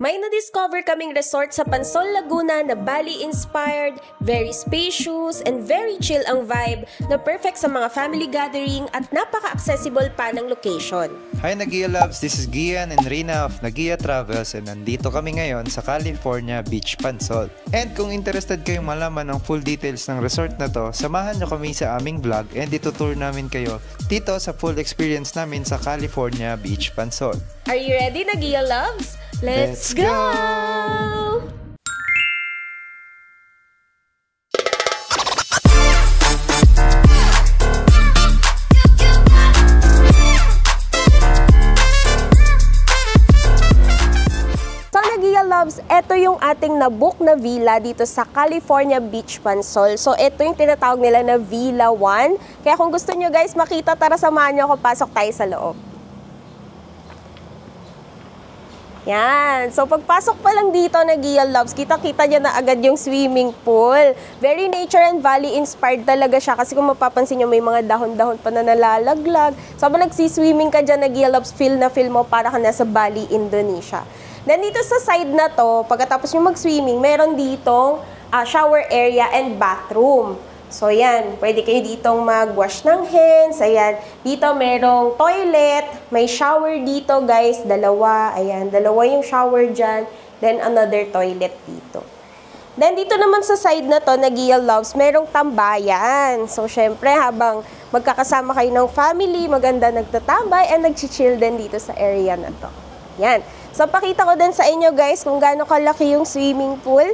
May na-discover kaming resort sa Pansol, Laguna na Bali-inspired, very spacious, and very chill ang vibe na perfect sa mga family gathering at napaka-accessible pa ng location. Hi Nagia Loves, this is Gian and Rina of Nagia Travels and nandito kami ngayon sa California Beach, Pansol. And kung interested kayong malaman ang full details ng resort na to, samahan nyo kami sa aming vlog and itutour namin kayo dito sa full experience namin sa California Beach, Pansol. Are you ready, Nagia Loves? Let's go! Nagia Loves, ito yung ating na-book na villa dito sa California Beach, Pansol. So, ito yung tinatawag nila na Villa 1. Kaya kung gusto nyo guys makita, tara samahan nyo ako, pasok tayo sa loob. Yan. So, pagpasok pa lang dito, Nagia Loves, kita-kita nyo na agad yung swimming pool. Very nature and valley-inspired talaga siya. Kasi kung mapapansin nyo, may mga dahon-dahon pa na nalalaglag. So, habang nagsiswimming ka dyan, Nagia Loves, feel na feel mo para ka nasa Bali, Indonesia. Then, dito sa side na to, pagkatapos nyo mag-swimming, meron ditong shower area and bathroom. So, yan. Pwede kayo ditong mag-wash ng hands. Ayan. Dito merong toilet. May shower dito, guys. Dalawa. Ayan. Dalawa yung shower dyan. Then, another toilet dito. Then, dito naman sa side na to, Nagia Loves, merong tambayan. So, syempre, habang magkakasama kayo ng family, maganda nagtatambay and nag-chill din dito sa area na to. Yan. So, pakita ko din sa inyo, guys, kung gaano kalaki yung swimming pool.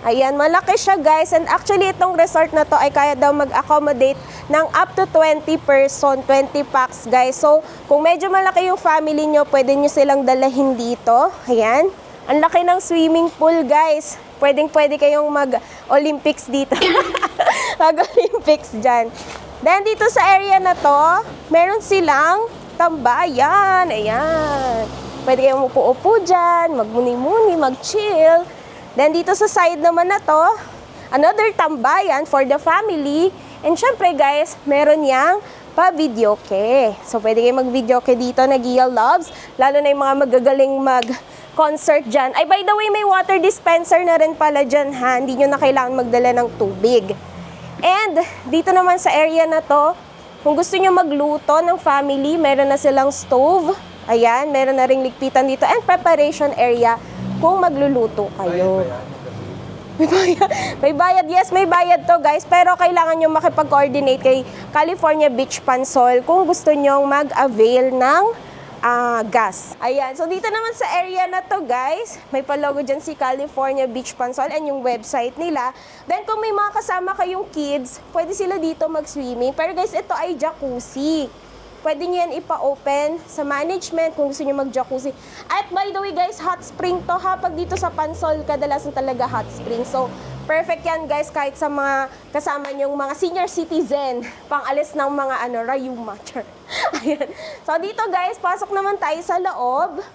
Ayan, malaki siya guys. And actually, itong resort na to ay kaya daw mag-accommodate ng up to 20 person, 20 packs guys. So, kung medyo malaki yung family nyo, pwede nyo silang dalahin dito. Ayan. Ang laki ng swimming pool guys. Pwedeng-pwede kayong mag-Olympics dito. Mag-Olympics dyan. Then, dito sa area na to, meron silang tambayan. Ayan. Pwede kayong upo-upo dyan, magmuni-muni, mag-chill. Then, dito sa side naman na to, another tambayan for the family. And syempre, guys, meron yang pa-videoke. So, pwede kayo mag-videoke dito, Nagia Loves. Lalo na yung mga magagaling mag-concert dyan. Ay, by the way, may water dispenser na rin pala dyan, ha? Hindi nyo na kailangan magdala ng tubig. And, dito naman sa area na to, kung gusto nyo magluto ng family, meron na silang stove. Ayan, meron na ring ligpitan dito. And preparation area kung magluluto kayo. May bayad. Yes, may bayad to guys. Pero kailangan nyo makipag-coordinate kay California Beach, Pansol kung gusto nyong mag-avail ng gas. Ayan. So, dito naman sa area na to guys, may palogo dyan si California Beach, Pansol and yung website nila. Then, kung may mga kasama kayong kids, pwede sila dito mag-swimming. Pero guys, ito ay jacuzzi. Pwede nyo yan ipa-open sa management kung gusto nyo mag-jacuzzi. At by the way guys, hot spring to ha. Pag dito sa Pansol, kadalasan talaga hot spring. So, perfect yan guys kahit sa mga kasama nyong mga senior citizen. Pang-alis ng mga rayuma. Ayan. So, dito guys, pasok naman tayo sa loob.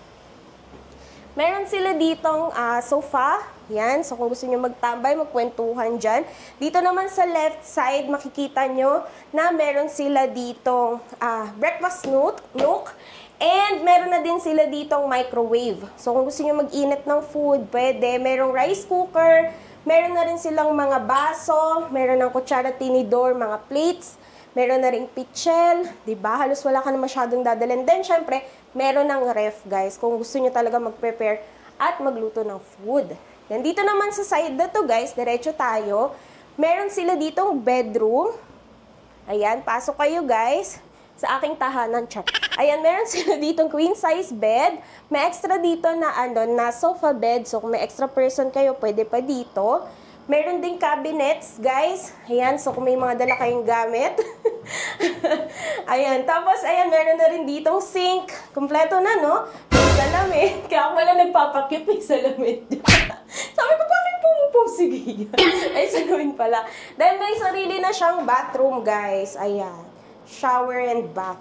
Meron sila ditong sofa. Yan. So, kung gusto nyo magtambay, magkwentuhan dyan. Dito naman sa left side, makikita nyo na meron sila ditong breakfast nook. And meron na din sila ditong microwave. So, kung gusto nyo mag-init ng food, pwede. Merong rice cooker. Meron na rin silang mga baso. Meron ng kutsara, tinidor, mga plates. Meron na ring pichel. Diba? Halos wala ka na masyadong dadalhin. Then, syempre, meron ng ref, guys. Kung gusto nyo talaga mag-prepare at magluto ng food. Then, dito naman sa side na to, guys, diretso tayo. Meron sila ditong bedroom. Ayan, pasok kayo, guys, sa aking tahanan. Ayan, meron sila ditong queen size bed. May extra dito na sofa bed. So, kung may extra person kayo, pwede pa dito. Meron ding cabinets, guys. Ayan, so kung may mga dala kayong gamit. Ayan, tapos, ayan, meron na rin ditong sink. Kompleto na, no? May salamin. Kaya ako wala nagpapakip, may salamin. Sabi ko, bakit pumupo? Sige yan. Ay, salamin pala. Dahil may sarili na siyang bathroom, guys. Ayan. Shower and bath.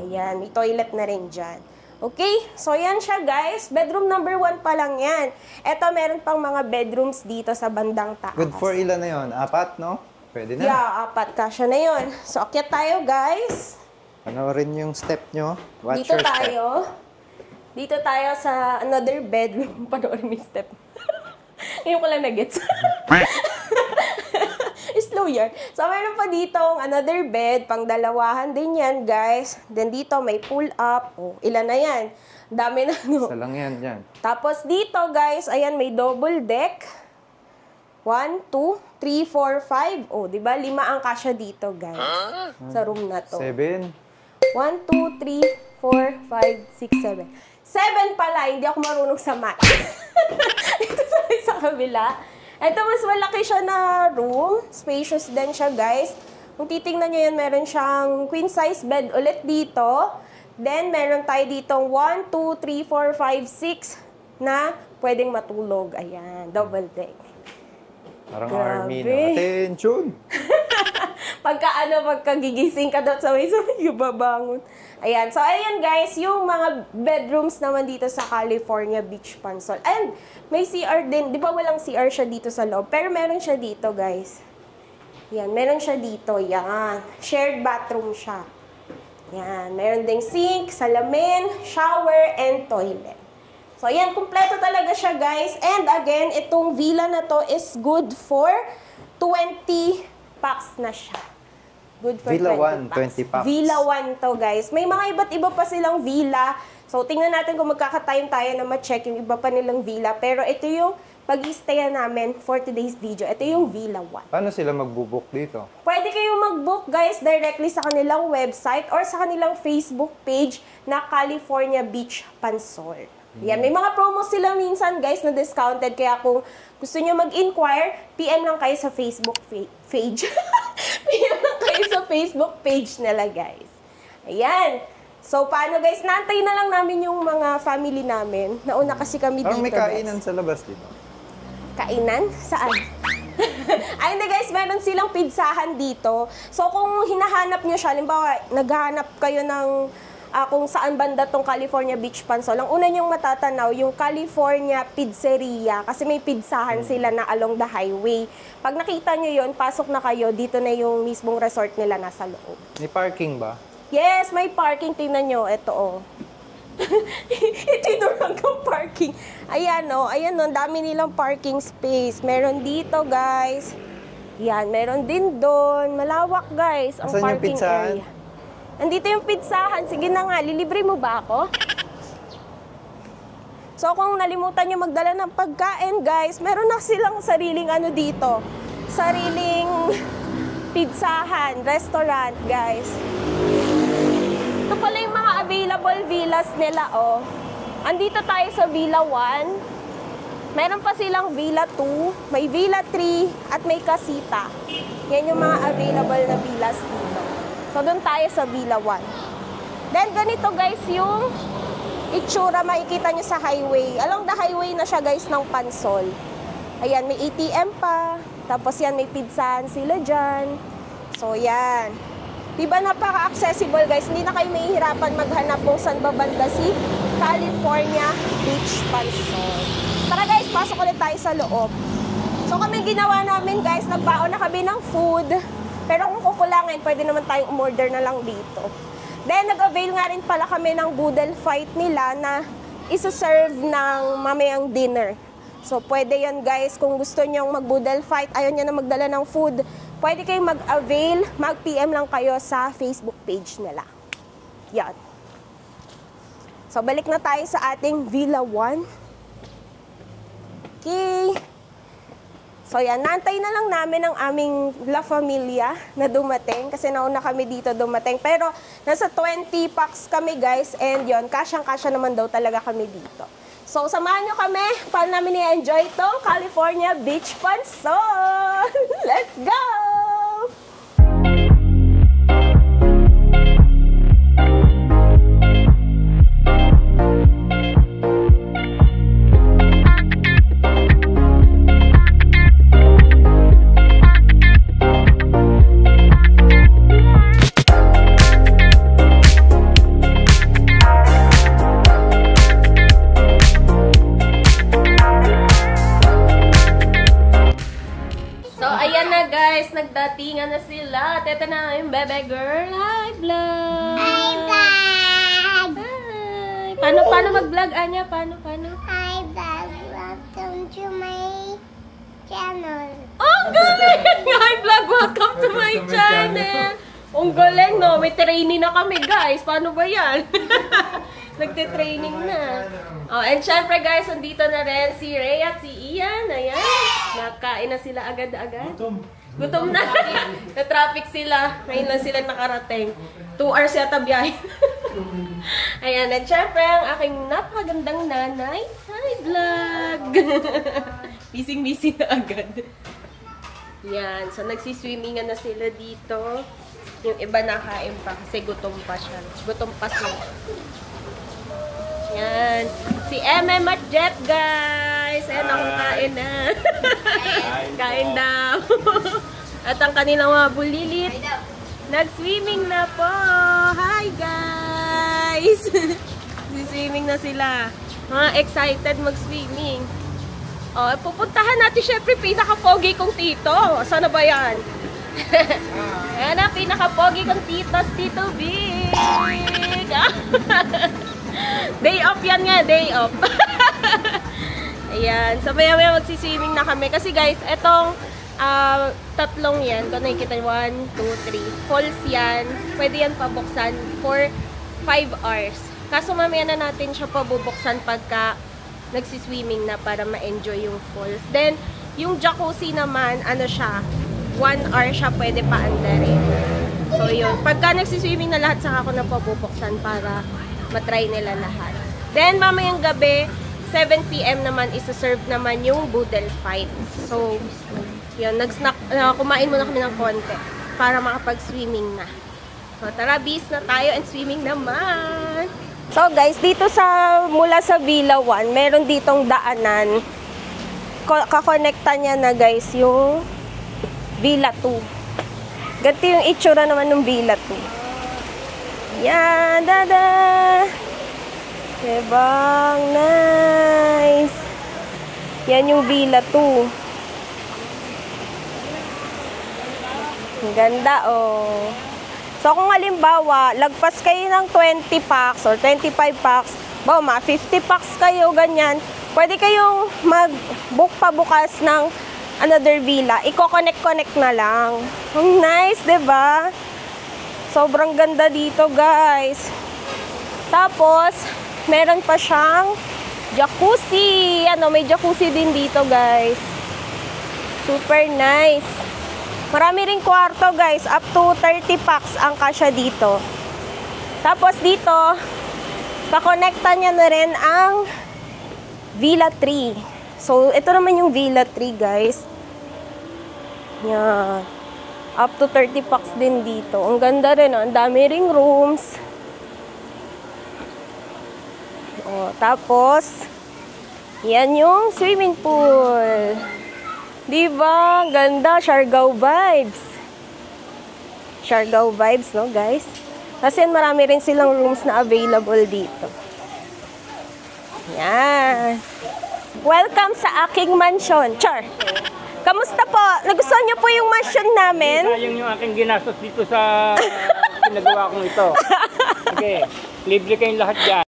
Ayan, may toilet na rin dyan. Okay? So, yan siya, guys. Bedroom number 1 pa lang yan. Eto, meron pang mga bedrooms dito sa bandang taas. Good for ilan na yun? 4, no? Pwede na. Yeah, 4. Kasya na yun. So, akyat tayo, guys. Panoorin yung step nyo. Watch dito your tayo. Step. Dito tayo sa another bedroom. Panoorin ni Step. Ngayon ko lang na-gets. Slow yan. So, meron pa dito another bed. Pang dalawahan din yan, guys. Then dito, may pull up. Oh, ilan na yan? Dami na, no? Isa lang yan. Tapos dito, guys, ayan, may double deck. 1, 2, 3, 4, 5. Oh, di ba? 5 ang kasya dito, guys. Sa room na to. 7. 1, 2, 3, 4, 5, 6, 7. 7 pala, hindi ako marunong sa math. Ito sa kabila. Ito, mas malaki siya na room. Spacious din siya, guys. Kung titingnan nyo yan, meron siyang queen size bed ulit dito. Then, meron tayo ditong 1, 2, 3, 4, 5, 6 na pwedeng matulog. Ayan, double deck. Parang Grabe. army na. Attention! Pagkagigising ka daw sa may babangon. Ayan. So, ayan guys, yung mga bedrooms naman dito sa California Beach Pansol. And may CR din. Di ba walang CR siya dito sa loob? Pero meron siya dito, guys. Yan. Meron siya dito. Yan. Shared bathroom siya. Yan. Meron ding sink, salamin, shower, and toilet. So, ayan. Kumpleto talaga siya, guys. And again, itong villa na to is good for 20 packs na siya. Good for Villa 20 1, 20 packs. Villa 1 to, guys. May mga iba't iba pa silang villa. So, tingnan natin kung magkakatime tayo na ma-check yung iba pa nilang villa. Pero ito yung pag-i-stayan namin for today's video. Ito yung Villa 1. Paano sila magbubook dito? Pwede kayong mag-book, guys, directly sa kanilang website or sa kanilang Facebook page na California Beach Pansol. Yan, may mga promos sila minsan, guys, na discounted. Kaya kung gusto nyo mag-inquire, PM lang kayo sa Facebook page. PM lang kayo sa Facebook page nila, guys. Ayan. So, paano, guys? Naantay na lang namin yung mga family namin. Nauna kasi kami Parang dito, may kainan guys. sa labas, di ba? Kainan? Saan? Ay, hindi guys, meron silang pizzahan dito. So, kung hinahanap nyo siya, halimbawa, naghahanap kayo ng kung saan banda tong California Beach Pansol, ang una nyong matatanaw, yung California Pizzeria, kasi may pizzahan sila na along the highway. Pag nakita nyo yun, pasok na kayo, dito na yung mismong resort nila nasa loob. May parking ba? Yes, may parking. Tingnan nyo, ito oh. Ito yung hanggang parking. Ayan o, ayan o, dami nilang parking space. Meron dito, guys. Yan, meron din doon. Malawak, guys, ang Asan yung parking pizzahan? area. Nandito yung pizzahan. Sige na nga, lilibre mo ba ako? So, kung nalimutan nyo magdala ng pagkain, guys, meron na silang sariling ano dito. Sariling pizzahan, restaurant, guys. Ito pala yung mga available villas nila, oh. Andito tayo sa Villa 1. Meron pa silang Villa 2, may Villa 3, at may Casita. Yan yung mga available na villas dito. So, doon tayo sa Villa 1. Then, ganito guys yung itsura makikita nyo sa highway. Along the highway na siya guys ng Pansol. Ayan, may ATM pa. Tapos yan, may pizzahan sila dyan. So, yan. Diba napaka-accessible guys, hindi na kayo mahihirapan maghanap kung saan babanda si California Beach Pansol. Tara guys, pasok ulit tayo sa loob. So kami ginawa namin guys, nagbaon na kami ng food. Pero kung kukulangin, pwede naman tayong umorder na lang dito. Then nag-avail nga rin pala kami ng boodle fight nila na isa-serve ng mamayang dinner. So pwede yan guys, kung gusto nyong mag-boodle fight, ayaw nyo na magdala ng food, pwede kayong mag-avail, mag-PM lang kayo sa Facebook page nila. Yan. So, balik na tayo sa ating Villa 1. Okay. So, yan. Nantay na lang namin ang aming La Familia na dumating kasi nauna kami dito dumating. Pero, nasa 20 packs kami, guys. And yon, kasyang-kasya naman daw talaga kami dito. So, samahan nyo kami. Paano namin i-enjoy itong California Beach Pansol? Let's go! Nagdatingan na sila. Teta na yung bebe girl. Hi, vlog! Hi, vlog! Hi! Paano mag-vlog, Anya? Paano? Hi, vlog. Welcome to my channel. Oh, galing! Hi, vlog! Welcome to my channel! Ang galing, no? May training na kami, guys. Paano ba yan? Nagte-training na. Oh, and syempre, guys, nandito na rin si Ray at si Ian. Ayan. Nakain na sila agad-agad. Gutom na. Na-traffic sila. Ngayon lang sila nakarating. 2 hours yata biyahe. Ayan. And syempre, ang aking napakagandang nanay. Hi, vlog! Busy-busy na agad. Yan. So, nagsiswimmingan na sila dito. Yung iba nakain pa kasi gutom pa siya. Gutom pa sila. Yan. Si MM at Jet, guys. Ayan, akong kain na. Kain daw. At ang kanilang mga bulilit. Nag-swimming na po. Hi, guys. Swimming na sila. Mga excited mag-swimming. Oh, pupuntahan natin syempre pinaka-pogi kong tito. Sana ba yan? Ayan na, pinaka-pogi kong titos, Tito Big. Day off yan nga, day off. Ayan, so maya-maya magsiswimming na kami. Kasi guys, etong tatlong yan, kung nakikita 1, 2, 3, falls yan. Pwede yan pabuksan for 5 hours. Kaso mamaya na natin siya pabubuksan pagka nagsiswimming na para ma-enjoy yung falls. Then, yung jacuzzi naman, ano siya, 1 hour siya pwede paandarin. So, yun. Pagka nagsiswimming na lahat, saka ako na pabubuksan para matry nila lahat. Then, mamayang gabi, 7 PM naman, isa-serve naman yung boodle fight. So, yun. Nag-snack, kumain muna kami ng konti para makapag-swimming na. So, tara, bis na tayo and swimming naman. So, guys, dito mula sa Villa 1, meron ditong daanan. Kakonekta niya na, guys, yung Villa 2. Ganito yung itsura naman ng Villa 2. Yan, dada! Dibang nice! Yan yung Villa 2. Ang ganda, oh. So, kung halimbawa, lagpas kayo ng 20 packs or 25 packs, mga 50 packs kayo, ganyan, pwede kayong mag-book pa bukas ng another villa. Iko-connect na lang. Nice, diba? Sobrang ganda dito, guys. Tapos, meron pa siyang jacuzzi. Ano, may jacuzzi din dito, guys. Super nice. Marami ring kwarto, guys. Up to 30 packs ang kasya dito. Tapos dito, pakonekta niya na rin ang Villa 3. So, ito naman yung Villa 3, guys. Yan. Up to 30 packs din dito. Ang ganda rin, oh. Ang dami ring rooms. Oh, tapos, yan yung swimming pool. Diba? Ang ganda. Siargao vibes. Siargao vibes, no, guys? Kasi marami rin silang rooms na available dito. Yan. Welcome sa aking mansion. Char! Kamusta po? Nagustuhan niyo po yung mansion namin? Sayang yung aking ginastos dito sa pinagawa kong ito. Okay. Libre kayong lahat dyan.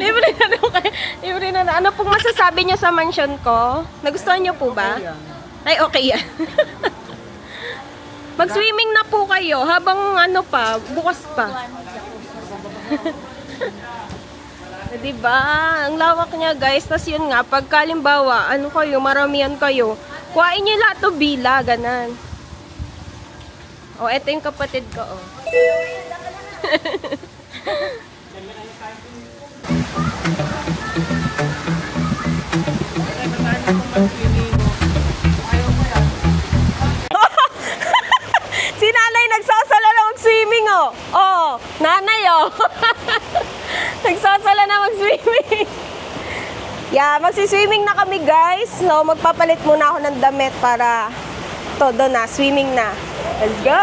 Libre na daw kayo. Libre na. Ano pong masasabi niyo sa mansion ko? Nagustuhan niyo po ba? Okay yan. Ay, okay yan. Mag-swimming na po kayo habang ano pa, bukas pa. Diba? Ang lawak niya, guys. Tapos yun nga, pagkalimbawa, ano kayo, maramihan kayo, kuhain niyo lahat o bila, ganan. O, eto yung kapatid ko, o. Si nanay nagsasala na mag-swimming, oh. Oh, nanay, oh. Nagsasala na mag-swimming. Yeah, magsi-swimming na kami, guys. So, magpapalit muna ako ng damit para todo na, swimming na. Let's go!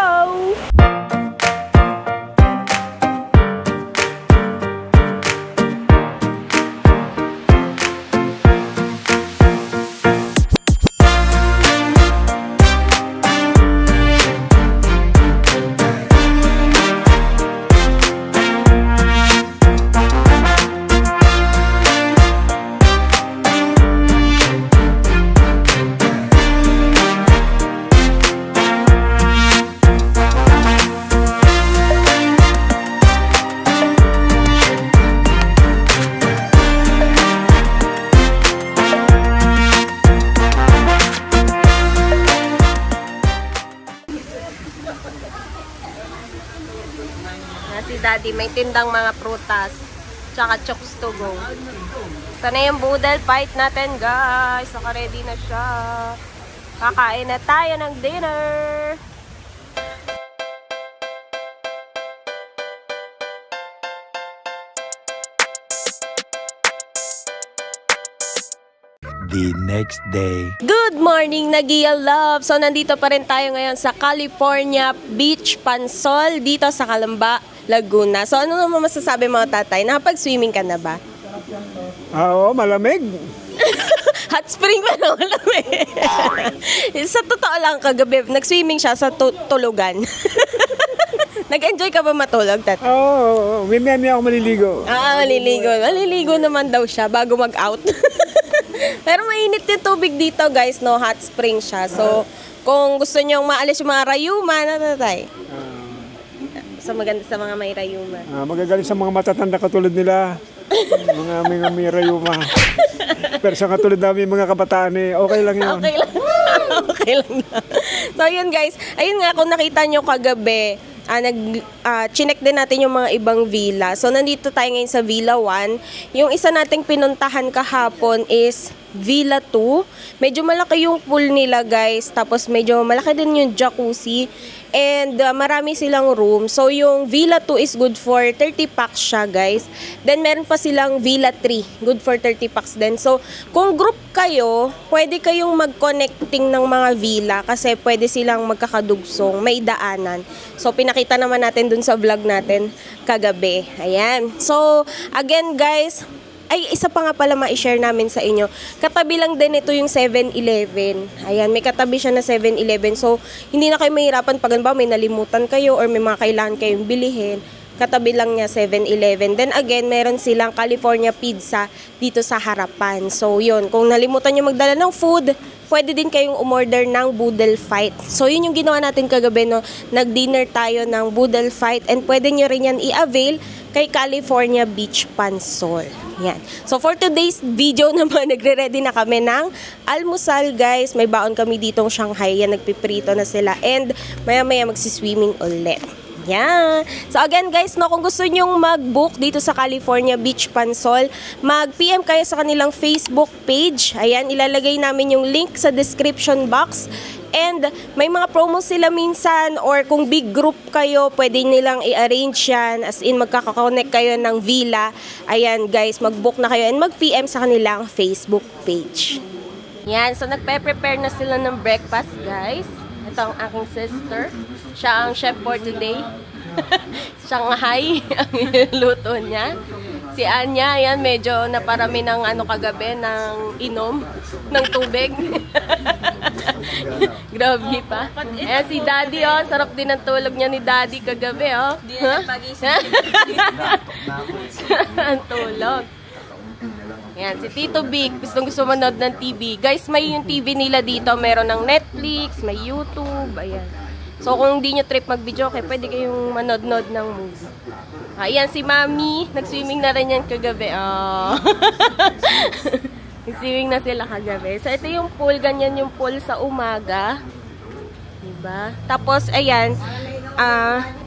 Daddy. May tindang mga prutas. Tsaka chokes to go. Ito na yung boodle fight natin, guys. Naka-ready na siya. Kakain na tayo ng dinner. The next day. Good morning, Nagia Love! So, nandito pa rin tayo ngayon sa California Beach Pansol, dito sa Calamba, Laguna. So, ano naman masasabi mga tatay? Nakapag-swimming ka na ba? Oo, malamig. Hot spring pa na malamig. Sa totoo lang, kagabi, nag-swimming siya sa tulugan. Nag-enjoy ka ba matulog, tatay? Oo, may ako maliligo. Maliligo. Maliligo naman daw siya bago mag-out. Pero mainit yung tubig dito, guys, no? Hot spring siya. So, kung gusto nyong maalis yung mga rayuma, tatay? So, maganda sa mga may rayuma. Magagaling sa mga matatanda katulad nila. mga may rayuma. Pero sa katulad namin mga kabataan, okay lang yun. Okay lang. Okay lang na. So, yun guys. Ayun nga, kung nakita nyo kagabi, chinek din natin yung mga ibang villa. So, nandito tayo ngayon sa Villa 1. Yung isa nating pinuntahan kahapon is Villa 2. Medyo malaki yung pool nila, guys. Tapos, medyo malaki din yung jacuzzi. And marami silang room. So, yung Villa 2 is good for 30 packs siya, guys. Then, meron pa silang Villa 3. Good for 30 packs din. So, kung group kayo, pwede kayong mag-connecting ng mga villa kasi pwede silang magkakadugsong. May daanan. So, pinakita naman natin dun sa vlog natin kagabi. Ayan. So, again, guys, ay, isa pa nga pala ma-share namin sa inyo. Katabi lang din ito yung 7-Eleven. Ayan, may katabi siya na 7-Eleven. So, hindi na kayo mahirapan pag may nalimutan kayo or may mga kailangan kayong bilihin. Katabi lang niya 7-Eleven. Then again, meron silang California Pizza dito sa harapan. So, yun. Kung nalimutan nyo magdala ng food, pwede din kayong umorder ng Boodle Fight. So, yun yung ginawa natin kagabi, no? Nag-dinner tayo ng Boodle Fight and pwede nyo rin yan i-avail kay California Beach Pansol. Yan. So, for today's video naman, nagre-ready na kami ng almusal, guys. May baon kami ditong Shanghai. Yan, nagpiprito na sila. And maya-maya magsiswimming ulit. Yan. So, again, guys, no, kung gusto nyong mag-book dito sa California Beach Pansol, mag-PM kayo sa kanilang Facebook page. Ayan, ilalagay namin yung link sa description box. And may mga promos sila minsan or kung big group kayo, pwede nilang i-arrange yan. As in, magkakakonect kayo ng villa. Ayan, guys, mag-book na kayo and mag-PM sa kanilang Facebook page. Yan, so nagpe-prepare na sila ng breakfast, guys. Ito ang aking sister. Siya ang chef for today. Shanghai ang luto niya. Si Anya, yan, medyo naparami ng kagabi, ng inom, ng tubig. Grabe pa. Ayan si Daddy, oh. Sarap din ang tulog niya ni Daddy kagabi, oh. Di na pag-isip. Ang tulog. Ayan, si Tito Big, gusto manood ng TV. Guys, may yung TV nila dito. Meron ng Netflix, may YouTube, ayan. So, kung hindi nyo trip mag-video, okay, pwede kayong manood-nood ng movie. Ayan, si Mami. Nag-swimming na rin yan kagabi. Oh. Nag-swimming na sila kagabi. So, ito yung pool. Ganyan yung pool sa umaga. Diba? Tapos, ayan.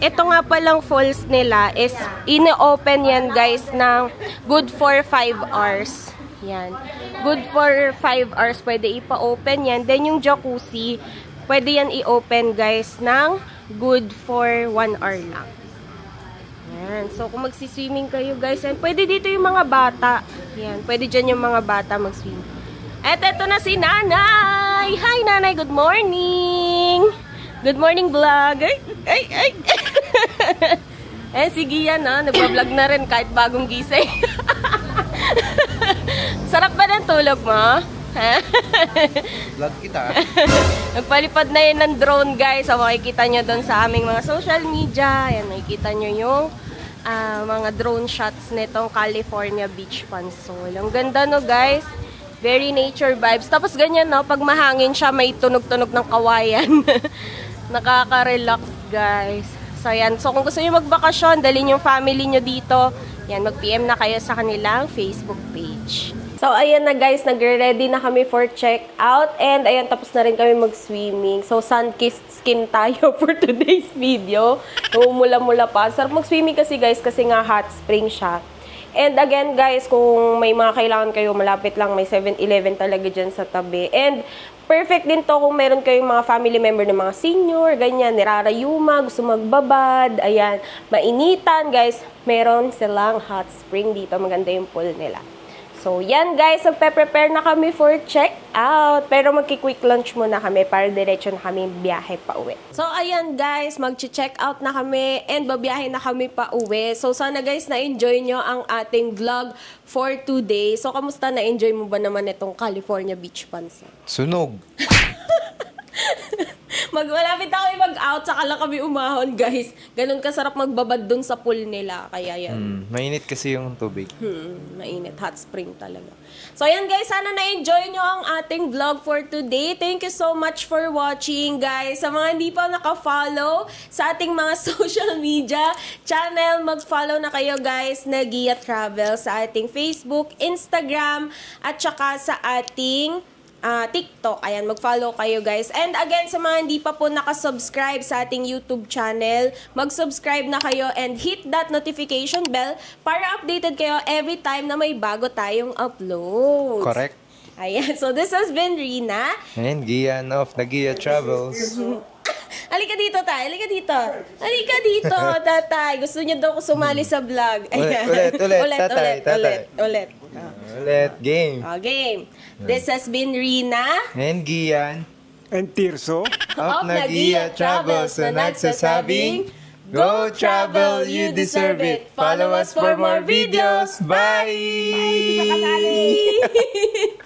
Ito nga palang falls nila is ine-open yan, guys, ng good for 5 hours. Yan. Good for 5 hours. Pwede ipa-open yan. Then, yung jacuzzi, pwede yan i-open, guys, ng good for 1 hour lang. Yan. So, kung magsiswimming kayo, guys, yan, pwede dito yung mga bata. Yan. Pwede dyan yung mga bata mag-swim. At eto na si Nanay! Hi, Nanay! Good morning! Good morning, vlog! Ay! Eh, si Gian, no? Nagpa-vlog na rin kahit bagong gising. Sarap ba ng tulog mo? Vlog kita. Nagpalipad na yun ng drone, guys. So, makikita nyo doon sa aming mga social media. Ayan, makikita nyo yung mga drone shots nitong California Beach Pansol. Ang ganda, no, guys? Very nature vibes. Tapos ganyan, no? Pag mahangin siya, may tunog-tunog ng kawayan. Nakaka-relax, guys. So, yan. So, kung gusto nyo magbakasyon, dalhin yung family nyo dito. Yan, mag-PM na kayo sa kanilang Facebook page. So, So, ayan na guys, nagre-ready na kami for check-out. And ayan, tapos na rin kami mag-swimming. So, sun-kissed skin tayo for today's video. Mula-mula pa. Sarap mag-swimming kasi guys, kasi nga hot spring siya. And again guys, kung may mga kailangan kayo, malapit lang, may 7-Eleven talaga dyan sa tabi. And perfect din to kung meron kayong mga family member ng mga senior, ganyan, nirarayuma, gusto magbabad, ayan, mainitan guys, meron silang hot spring dito, maganda yung pool nila. So, yan guys, magpe-prepare na kami for check-out. Pero magki-quick lunch muna kami para diretso na kami biyahe pa uwi. So, ayan guys, mag-check-out na kami and babiyahe na kami pa uwi. So, sana guys, na-enjoy nyo ang ating vlog for today. So, kamusta? Na-enjoy mo ba naman itong California Beach Pansol? Sunog. Malapit na kami mag-out, saka lang kami umahon, guys. Ganun kasarap magbabad dun sa pool nila. Kaya yan. Mainit kasi yung tubig. Mainit. Hot spring talaga. So, ayan guys. Sana na-enjoy nyo ang ating vlog for today. Thank you so much for watching, guys. Sa mga hindi pa naka-follow sa ating mga social media channel, mag-follow na kayo, guys, na Gia Travel sa ating Facebook, Instagram, at saka sa ating TikTok. Ayan, mag-follow kayo guys. And again, sa mga hindi pa po nakasubscribe sa ating YouTube channel, mag-subscribe na kayo and hit that notification bell para updated kayo every time na may bago tayong upload. Correct. Ayan, so this has been Rina. And Gian of Nagia Travels. Halika dito, tay. Halika dito. Halika dito, tatay. Gusto niya daw ko sumali sa vlog. Ayan. Ulit, tatay. Ulit. Ulit, game. Game. This has been Rina. And Gian And Tirso. of Nagia Travels na nagsasabing, Go travel, you deserve it. Follow us for more videos. Bye! Bye!